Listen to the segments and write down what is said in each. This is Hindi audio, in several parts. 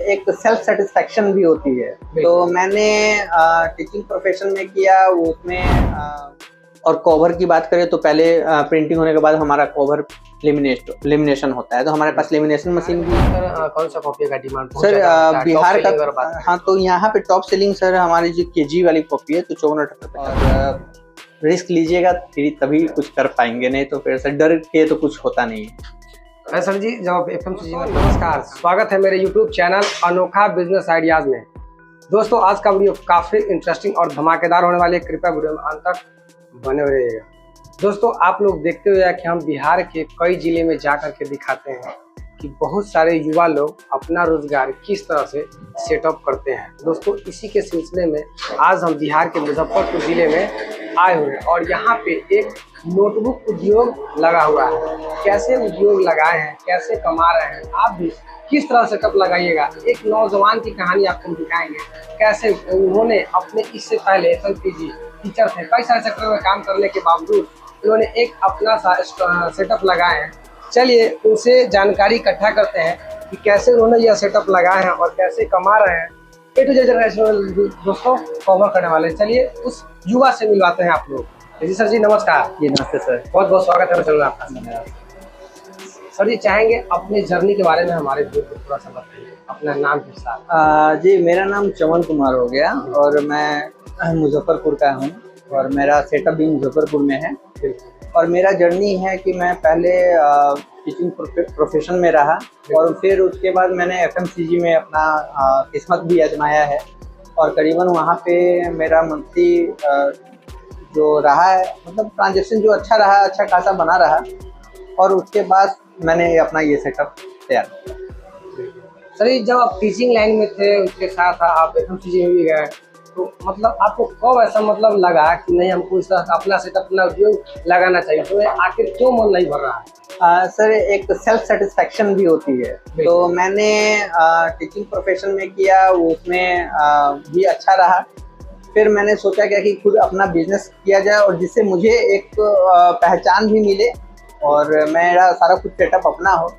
एक सेल्फ सेटिस्फेक्शन भी होती है। तो मैंने टीचिंग प्रोफेशन में किया उसमें और कवर की बात करें तो पहले प्रिंटिंग होने के बाद हमारा कवर लेमिनेशन होता है, तो हमारे पास लेमिनेशन मशीन भी। कौन सा कॉपी का डिमांड सर बिहार का? हाँ, तो यहाँ पे टॉप सेलिंग सर हमारी जो केजी वाली कॉपी है तो 54 और रिस्क लीजिएगा फिर तभी कुछ कर पाएंगे, नहीं तो फिर सर डर के तो कुछ होता नहीं है। सर जी जब FMCG में नमस्कार, स्वागत है मेरे YouTube चैनल अनोखा बिजनेस आइडियाज में। दोस्तों आज का वीडियो काफ़ी इंटरेस्टिंग और धमाकेदार होने वाली है, कृपया वीडियो में अंत तक बने रहिएगा। दोस्तों आप लोग देखते हुए कि हम बिहार के कई जिले में जा कर के दिखाते हैं कि बहुत सारे युवा लोग अपना रोजगार किस तरह से सेटअप करते हैं। दोस्तों इसी के सिलसिले में आज हम बिहार के मुजफ्फरपुर जिले में आए हुए हैं और यहाँ पे एक नोटबुक उद्योग लगा हुआ है। कैसे उद्योग लगाए हैं, कैसे कमा रहे हैं, आप भी किस तरह सेटअप लगाइएगा। एक नौजवान की कहानी आपको दिखाएंगे, कैसे उन्होंने अपने इससे पहले FMCG टीचर थे, कई सारे सेक्टर में काम करने के बावजूद उन्होंने एक अपना सा सेटअप लगाए हैं। चलिए उनसे जानकारी इकट्ठा करते हैं कि कैसे उन्होंने यह सेटअप लगाए हैं और कैसे कमा रहे हैं। A to Z जनरेशन दोस्तों कवर करने वाले, चलिए उस युवा से मिलवाते हैं आप लोग। जी सर जी नमस्कार। जी नमस्ते सर, बहुत बहुत स्वागत है चलो आपका। सर जी चाहेंगे अपने जर्नी के बारे में हमारे को थोड़ा सा बताइए, अपना नाम के साथ। जी मेरा नाम चमन कुमार हो गया और मैं मुजफ्फरपुर का हूँ और मेरा सेटअप भी मुजफ्फरपुर में है। और मेरा जर्नी है कि मैं पहले टीचिंग प्रोफेशन में रहा और फिर उसके बाद मैंने FMCG में अपना किस्मत भी आजमाया है और करीबन वहाँ पे मेरा मंथली जो रहा है, मतलब ट्रांजेक्शन जो अच्छा रहा, अच्छा खासा बना रहा और उसके बाद मैंने अपना ये सेटअप तैयार किया। सर जब आप टीचिंग लाइन में थे उसके साथ आप FMCG में भी गए, तो मतलब आपको कब ऐसा मतलब लगा कि नहीं हमको इस तरह अपना सेटअप अपना उद्योग लगाना चाहिए, तो आखिर क्यों मन नहीं भर रहा है? सर एक सेल्फ सेटिस्फेक्शन भी होती है। तो मैंने टीचिंग प्रोफेशन में किया उसमें भी अच्छा रहा। फिर मैंने सोचा क्या कि खुद अपना बिजनेस किया जाए और जिससे मुझे एक पहचान भी मिले और मेरा सारा कुछ सेटअप अपना हो।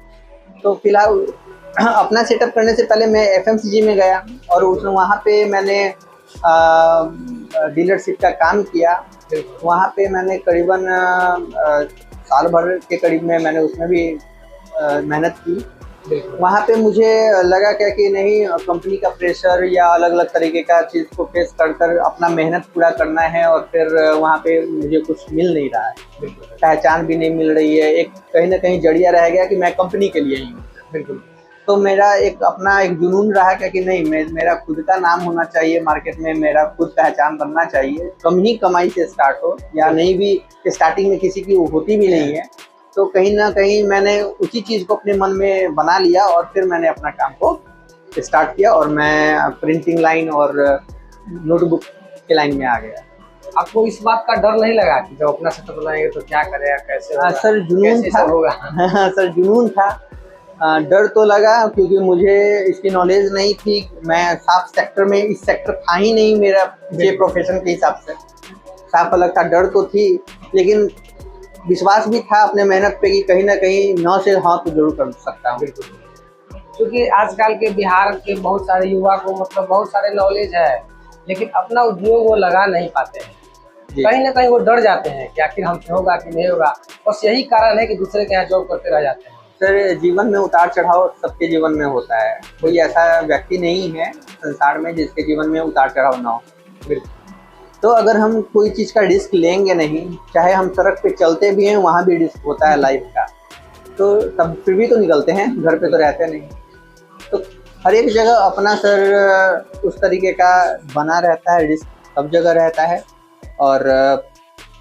तो फिलहाल अपना सेटअप करने से पहले मैं FMCG में गया और उसमें वहाँ पे मैंने डीलरशिप का काम किया। वहाँ पे मैंने करीबन साल भर के करीब में मैंने उसमें भी मेहनत की। वहाँ पे मुझे लगा क्या कि नहीं, कंपनी का प्रेशर या अलग अलग तरीके का चीज़ को फेस कर अपना मेहनत पूरा करना है और फिर वहाँ पे मुझे कुछ मिल नहीं रहा है, पहचान भी नहीं मिल रही है। एक कहीं ना कहीं जड़िया रह गया कि मैं कंपनी के लिए ही हूँ। बिल्कुल। तो मेरा एक अपना एक जुनून रहा कि नहीं, मेरा खुद का नाम होना चाहिए मार्केट में, मेरा खुद पहचान बनना चाहिए। कम ही कमाई से स्टार्ट हो या नहीं भी स्टार्टिंग में किसी की होती भी नहीं है, तो कहीं ना कहीं मैंने उसी चीज़ को अपने मन में बना लिया और फिर मैंने अपना काम को स्टार्ट किया और मैं प्रिंटिंग लाइन और नोटबुक के लाइन में आ गया। आपको इस बात का डर नहीं लगा कि जब अपना सेटअप बनाएंगे तो क्या करेगा, कैसे होगा? सर जुनून था। सर जुनून था, डर तो लगा क्योंकि मुझे इसकी नॉलेज नहीं थी। मैं साफ सेक्टर में, इस सेक्टर था ही नहीं मेरा ये प्रोफेशन के हिसाब से, साफ अलग था। डर तो थी लेकिन विश्वास भी था अपने मेहनत पे कि कहीं ना कहीं 9 से हाँ तो जरूर कर सकता हूँ। क्योंकि आजकल के बिहार के बहुत सारे युवा को मतलब बहुत सारे नॉलेज है लेकिन अपना उद्योग वो लगा नहीं पाते हैं। कहीं ना कहीं वो डर जाते हैं कि आखिर हमसे होगा कि नहीं होगा। बस यही कारण है कि दूसरे के यहाँ जॉब करते रह जाते हैं। सर जीवन में उतार चढ़ाव सबके जीवन में होता है, कोई ऐसा व्यक्ति नहीं है संसार में जिसके जीवन में उतार चढ़ाव ना हो। तो अगर हम कोई चीज़ का रिस्क लेंगे नहीं, चाहे हम सड़क पे चलते भी हैं वहाँ भी रिस्क होता है लाइफ का, तो तब फिर भी तो निकलते हैं, घर पे तो रहते नहीं। तो हर एक जगह अपना सर उस तरीके का बना रहता है, रिस्क सब जगह रहता है और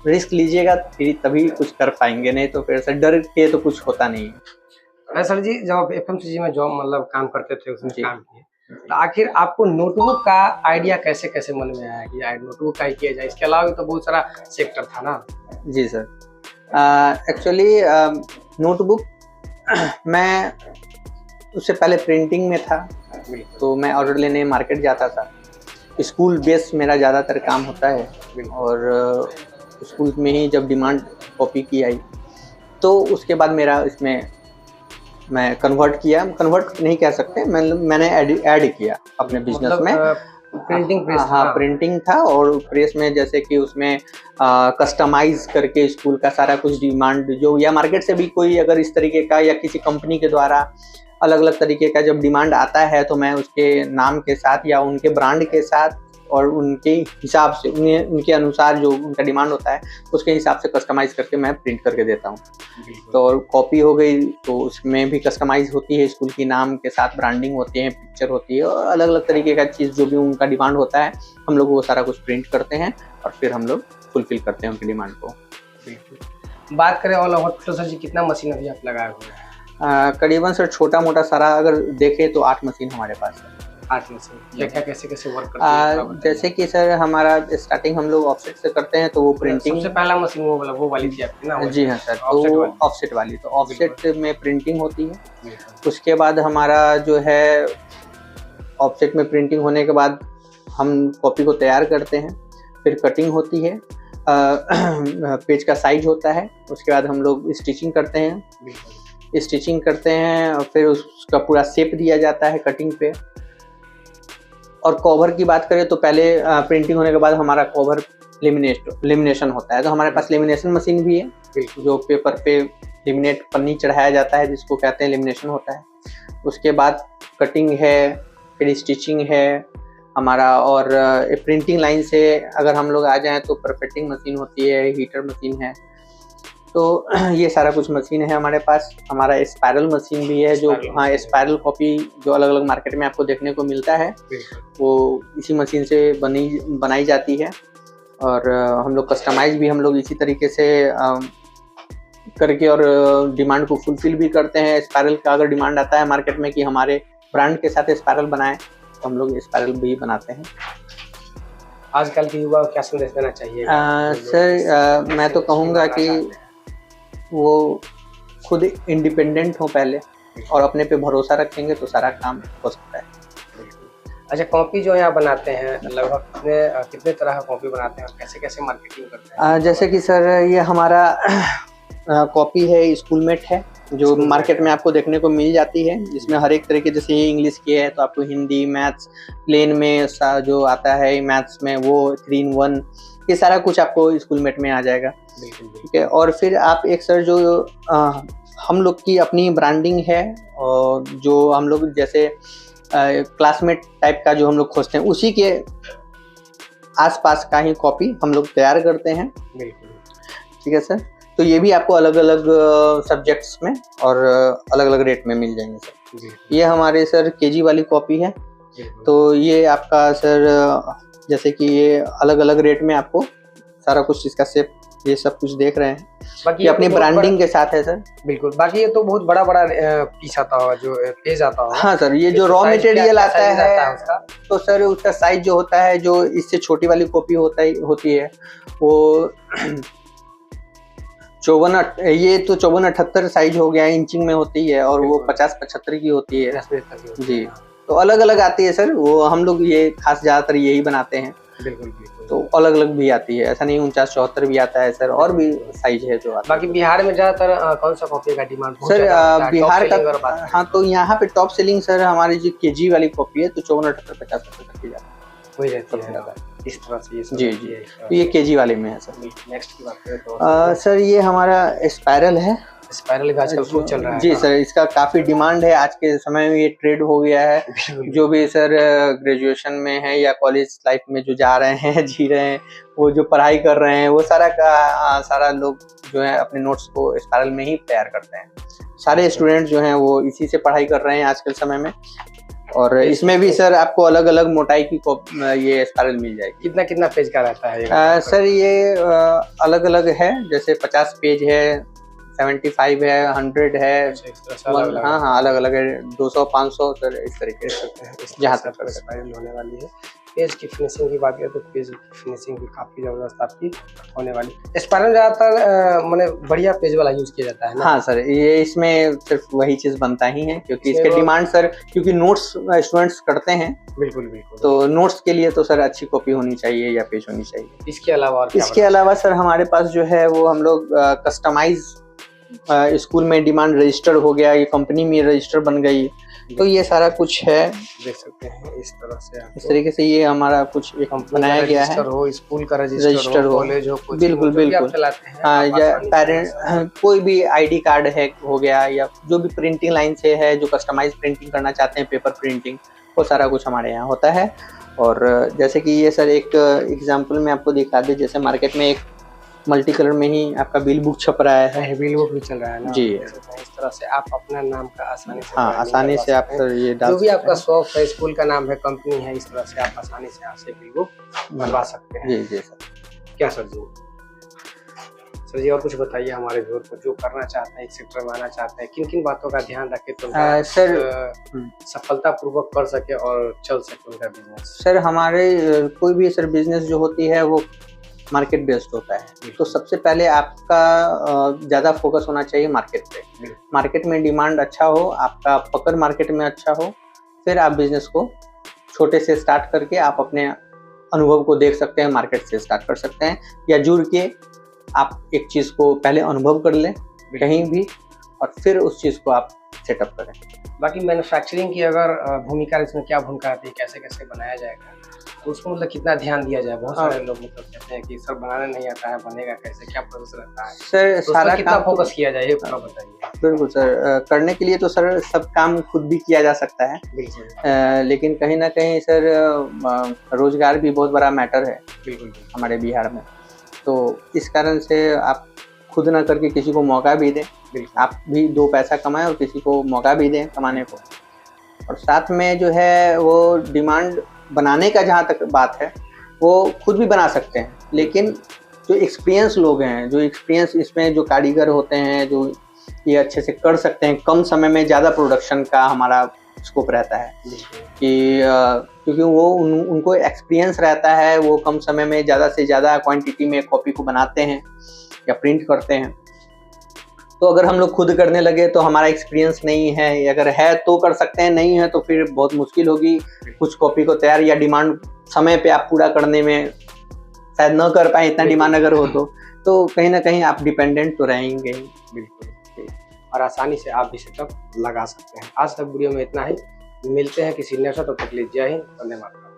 रिस्क लीजिएगा फिर तभी कुछ कर पाएंगे, नहीं तो फिर सर डर के तो कुछ होता नहीं है। सर जी जब FMCG में जॉब मतलब काम करते थे उसमें काम किए, तो आखिर आपको नोटबुक का आइडिया कैसे कैसे मन में आया कि नोटबुक का ही किया जाए? इसके अलावा तो बहुत सारा सेक्टर था ना। जी सर, एक्चुअली नोटबुक मैं उससे पहले प्रिंटिंग में था, तो मैं ऑर्डर लेने मार्केट जाता था। स्कूल बेस मेरा ज़्यादातर काम होता है और स्कूल में ही जब डिमांड कॉपी की आई तो उसके बाद मेरा इसमें मैं कन्वर्ट किया, कन्वर्ट नहीं कह सकते, मैंने ऐड किया अपने बिजनेस मतलब, में। प्रिंटिंग प्रेस हाँ, प्रिंटिंग था, और प्रेस में जैसे कि उसमें कस्टमाइज करके स्कूल का सारा कुछ डिमांड जो, या मार्केट से भी कोई अगर इस तरीके का या किसी कंपनी के द्वारा अलग अलग तरीके का जब डिमांड आता है, तो मैं उसके नाम के साथ या उनके ब्रांड के साथ और उनके हिसाब से, उनके अनुसार जो उनका डिमांड होता है उसके हिसाब से कस्टमाइज करके मैं प्रिंट करके देता हूँ। तो और कॉपी हो गई तो उसमें भी कस्टमाइज होती है, स्कूल की नाम के साथ ब्रांडिंग होती है, पिक्चर होती है, और अलग अलग तरीके का चीज़ जो भी उनका डिमांड होता है हम लोग वो सारा कुछ प्रिंट करते हैं और फिर हम लोग फुलफिल करते हैं उनकी डिमांड को। बात करें ऑल ओवर टोटल सर जी कितना मशीन अभी आप लगाए हुए हैं? करीबन सर छोटा मोटा सारा अगर देखें तो 8 मशीन हमारे पास है। 8 मशीन। क्या क्या कैसे कैसे वर्क करते हैं? जैसे कि सर हमारा स्टार्टिंग हम लोग ऑफसेट से करते हैं, तो वो प्रिंटिंग सबसे पहला मशीन वो वाली थी आपकी ना? जी हाँ सर, तो ऑफसेट वाली, तो ऑफसेट में प्रिंटिंग होती है। उसके बाद हमारा जो है ऑफसेट में प्रिंटिंग होने के बाद हम कॉपी को तैयार करते हैं, फिर कटिंग होती है, पेज का साइज होता है, उसके बाद हम लोग स्टिचिंग करते हैं और फिर उसका पूरा शेप दिया जाता है कटिंग पे। और कवर की बात करें तो पहले प्रिंटिंग होने के बाद हमारा कवर लेमिनेशन होता है, तो हमारे पास लेमिनेशन मशीन भी है जो पेपर पे लेमिनेट पन्नी चढ़ाया जाता है, जिसको कहते हैं लेमिनेशन होता है। उसके बाद कटिंग है, फिर स्टिचिंग है हमारा, और प्रिंटिंग लाइन से अगर हम लोग आ जाएं तो परफेक्टिंग मशीन होती है, हीटर मशीन है, तो ये सारा कुछ मशीन है हमारे पास। हमारा स्पायरल मशीन भी है जो, हाँ, स्पायरल कॉपी जो अलग अलग मार्केट में आपको देखने को मिलता है वो इसी मशीन से बनाई जाती है। और हम लोग कस्टमाइज भी हम लोग इसी तरीके से करके और डिमांड को फुलफिल भी करते हैं। स्पायरल का अगर डिमांड आता है मार्केट में कि हमारे ब्रांड के साथ स्पायरल बनाएं, तो हम लोग स्पायरल भी बनाते हैं। आजकल के युवा को क्या संदेश देना चाहिए? सर मैं तो कहूँगा कि वो खुद इंडिपेंडेंट हो पहले, और अपने पे भरोसा रखेंगे तो सारा काम हो सकता है। अच्छा, कॉपी जो यहाँ बनाते हैं लगभग कितने तरह का कॉपी बनाते हैं और कैसे कैसे मार्केटिंग करते हैं? जैसे कि सर ये हमारा कॉपी है, स्कूलमेट है, जो मार्केट में आपको देखने को मिल जाती है, जिसमें हर एक तरीके, जैसे ये इंग्लिश की है तो आपको हिंदी, मैथ्स, प्लेन में जो आता है मैथ्स में वो 3-in-1, ये सारा कुछ आपको स्कूलमेट में आ जाएगा। ठीक है, और फिर आप एक सर जो हम लोग की अपनी ब्रांडिंग है, और जो हम लोग जैसे क्लासमेट टाइप का जो हम लोग खोजते हैं उसी के आसपास का ही कॉपी हम लोग तैयार करते हैं। ठीक है सर, तो ये भी आपको अलग अलग सब्जेक्ट्स में और अलग अलग रेट में मिल जाएंगे सर। ये हमारे सर केजी वाली कॉपी है, तो ये आपका सर जैसे कि ये अलग अलग रेट में आपको सारा कुछ इसका शेप ये सब कुछ देख रहे हैं, बाकी अपनी ब्रांडिंग के साथ है सर। बिल्कुल, बाकी ये तो बहुत बड़ा बड़ा पीस आता होगा, जो पेज आता होगा। हाँ सर, ये जो रॉ मटेरियल आता है उसका, तो सर उसका साइज जो होता है, जो इससे छोटी वाली कॉपी होती है वो 54, ये तो 54-78 साइज हो गया, इंचिंग में होती है, और वो 50-75 की होती है जी। तो अलग अलग आती है सर, वो हम लोग ये खास ज्यादातर यही बनाते हैं। बिल्कुल, तो अलग अलग भी आती है, ऐसा नहीं 49-74 भी आता है सर, और भी साइज है जो आता है। बाकी बिहार में ज्यादातर कौन सा कॉपी का डिमांड सर? बिहार का, हाँ, तो यहाँ पे टॉप सेलिंग सर हमारी जो केजी वाली कॉपी है तो 54-78-50 तक की वही रहती है इस तरह से। ये जी जी, तो ये केजी वाले में है सर। नेक्स्ट की बात करें तो सर ये हमारा स्पायरल है। स्पायरल भी आजकल खूब चल रहा है। जी सर, इसका काफी डिमांड है आज के समय में, ये ट्रेड हो गया है। जो भी सर ग्रेजुएशन में है या कॉलेज लाइफ में जो जा रहे हैं, जी रहे हैं, वो जो पढ़ाई कर रहे हैं, वो सारा लोग जो है अपने नोट्स को स्पायरल में ही तैयार करते हैं। सारे स्टूडेंट जो हैं वो इसी से पढ़ाई कर रहे हैं आजकल समय में। और इसमें भी सर आपको अलग अलग मोटाई की ये स्पायरल मिल जाएगी। कितना कितना पेज का रहता है सर? ये अलग अलग है, जैसे 50 पेज है, 75 है, 100 है, हाँ हाँ अलग अलग है, 200-500 सर, इस तरीके से जहाँ तक स्पायरल होने वाली है। पेज की फिनिशिंग की बात करें तो पेज की फिनिशिंग भी काफी जबरदस्त आपकी होने वाली। स्पायरल ज्यादातर मैंने बढ़िया पेज वाला यूज किया जाता है ना? हाँ सर, ये इसमें सिर्फ वही चीज बनता ही है, क्योंकि इसके डिमांड सर, क्योंकि नोट्स स्टूडेंट्स करते हैं। बिल्कुल बिल्कुल, तो नोट्स के लिए तो सर अच्छी कॉपी होनी चाहिए या पेज होनी चाहिए। इसके अलावा सर हमारे पास जो है वो हम लोग कस्टमाइज स्कूल में डिमांड रजिस्टर हो गया, ये कंपनी में रजिस्टर बन गई, तो ये सारा कुछ है। देख सकते हैं इस तरह से इस तरीके से ये हमारा कुछ एक बनाया गया है। हो, स्कूल का रजिस्टर हो, कॉलेज हो, बिल्कुल बिल्कुल। हाँ, या पेरेंट कोई भी आईडी कार्ड है हो गया, या जो भी प्रिंटिंग लाइन से है, जो कस्टमाइज प्रिंटिंग करना चाहते हैं, पेपर प्रिंटिंग, वो सारा कुछ हमारे यहाँ होता है। और जैसे कि ये सर एक एग्जांपल में आपको दिखा दे, जैसे मार्केट में एक मल्टी कलर में ही आपका बिल बुक छप रहा है, बिल बुक भी चल रहा है ना जी। इस तरह से आप अपना नाम का आसानी से, हाँ, आसानी से आप सर ये डाल, जो भी आपका शॉप है, स्कूल का नाम है, कंपनी है, इस तरह से आप आसानी से यहाँ से बिल बुक बनवा सकते हैं। जी जी सर। क्या सर जी? सर जी और कुछ बताइए हमारे व्यूअर को, जो करना चाहते हैं, इस सेक्टर में आना चाहते हैं, किन किन बातों का ध्यान रखें तो सर सफलता पूर्वक कर सके और चल सके उनका बिजनेस? सर हमारे कोई भी सर बिजनेस जो होती है वो मार्केट बेस्ड होता है, तो सबसे पहले आपका ज़्यादा फोकस होना चाहिए मार्केट पे। मार्केट में डिमांड अच्छा हो, आपका पकड़ मार्केट में अच्छा हो, फिर आप बिजनेस को छोटे से स्टार्ट करके आप अपने अनुभव को देख सकते हैं, मार्केट से स्टार्ट कर सकते हैं, या जुड़ के आप एक चीज़ को पहले अनुभव कर लें कहीं भी, और फिर उस चीज़ को आप सेटअप करें। बाकी मैन्युफैक्चरिंग की अगर भूमिका, इसमें क्या भूमिका आती है, कैसे कैसे बनाया जाएगा, तो उसको मतलब कितना ध्यान दिया जाए? बहुत सारे लोग मतलब कहते हैं कि सर बनाने नहीं आता है, बनेगा कैसे, क्या प्रोसेस रहता है सर? तो सारा कितना फोकस किया जाए, ये पूरा बताइए। बिल्कुल सर, करने के लिए तो सर सब काम खुद भी किया जा सकता है, बिल्कुल। लेकिन कहीं ना कहीं सर रोजगार भी बहुत बड़ा मैटर है बिल्कुल हमारे बिहार में, तो इस कारण से आप खुद ना करके किसी को मौका भी दें, आप भी दो पैसा कमाएं और किसी को मौका भी दें कमाने को। और साथ में जो है वो डिमांड बनाने का जहाँ तक बात है, वो खुद भी बना सकते हैं, लेकिन जो एक्सपीरियंस लोग हैं, जो एक्सपीरियंस इसमें जो कारीगर होते हैं, जो ये अच्छे से कर सकते हैं, कम समय में ज़्यादा प्रोडक्शन का हमारा स्कोप रहता है कि क्योंकि वो उनको एक्सपीरियंस रहता है, वो कम समय में ज़्यादा से ज़्यादा क्वांटिटी में कॉपी को बनाते हैं या प्रिंट करते हैं। तो अगर हम लोग खुद करने लगे तो हमारा एक्सपीरियंस नहीं है, अगर है तो कर सकते हैं, नहीं है तो फिर बहुत मुश्किल होगी कुछ कॉपी को तैयार, या डिमांड समय पे आप पूरा करने में शायद न कर पाए, इतना डिमांड अगर हो तो कहीं ना कहीं आप डिपेंडेंट तो रहेंगे। बिल्कुल, और आसानी से आप भी सेटअप लगा सकते हैं। आज तक वीडियो में इतना ही, मिलते हैं किसी नेक्स्ट, तब तक के लिए जय हिंद, धन्यवाद।